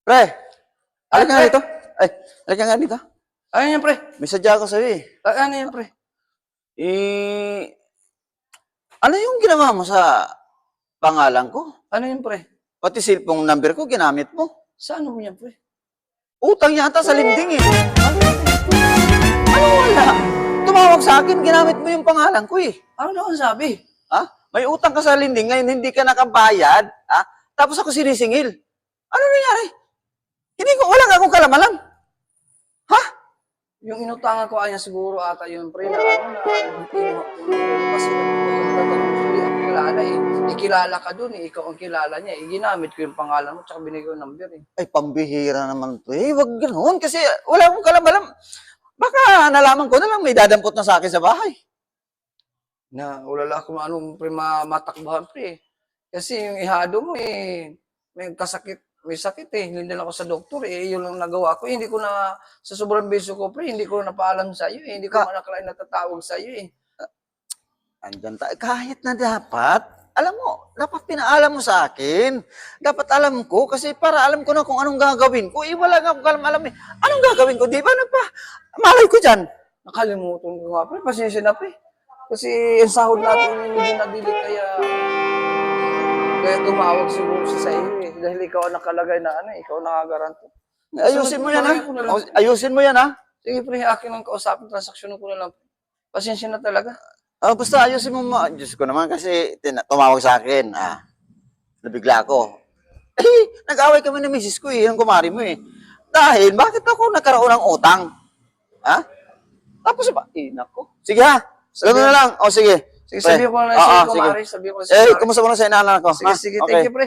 Pre, Ay, halika nga pre. dito. Ay, halika nga dito. Ano yan, pre? May sadya ako sa'yo eh. Ano yan, pre? Ano yung ginawa mo sa pangalan ko? Ano yan, pre? Pati cellphone number ko, ginamit mo. Saan mo yan, pre? Utang yata sa linding eh. Ano wala? Tumawag sa akin, ginamit mo yung pangalan ko eh. Ano naman sabi? Ha? May utang ka sa linding, ngayon hindi ka nakabayad. Ha? Tapos ako sinisingil. Ano nangyari? Hindi ko, wala nga akong kalamalan. Ha? Yung inutangan ko kanya siguro ata yun, pre, na ano na, kinuha ko lang kasi nagtatanong ko, hindi ako kilala eh. Ikilala ka dun eh, ikaw ang kilala niya eh. Ginamit ko yung pangalan mo, tsaka binigay ko yung number eh. Ay, pambihira naman to. Eh, wag ganoon kasi wala akong kalamalan. Baka nalaman ko na lang may dadampot na sa akin sa bahay. Na ulala ko anong pre matakbuhan pre eh. Kasi yung ihado mo eh, may sakit eh. Hindi lang ako sa doktor eh. Yun lang nagawa ko. Hindi ko na, sa sobrang beso ko pre, hindi ko na napaalam sa iyo eh. Hindi ko man nakalain natatawag sa iyo eh. Andyan tayo. Kahit na dapat, alam mo, dapat pinaalam mo sa akin. Dapat alam ko kasi para alam ko na kung anong gagawin ko. Eh, wala nga akong alam eh. Anong gagawin ko? Di ba malay ko dyan. Nakalimutan ko nga pre, pasensya na pre. Kasi ang sahod natin hindi nadili kaya tumawag siguro siya sa iyo eh. Dahil ikaw ang nakalagay na ano, ikaw ang nakagaranto. Ayusin mo yan ha. Ayusin mo yan ha. Sige pre, akin ang kausapin, transaksyon ko na lang. Pasensya na talaga. Basta ayusin mo. Diyos ko naman kasi tumawag sa akin. Nabigla ako. Eh, nag-away kami ng misis ko eh, yung kumari mo eh. Dahil, bakit ako nagkaroon ng utang? Ha? Tapos ba? Nako. Sige ha. Ganun na lang. O sige. Sige, sabihin ko na sa iyo, kumari. Sabihin ko na sa iyo. Kumusta mo na sa inaanak ko? Sige, sige. Thank you, pre.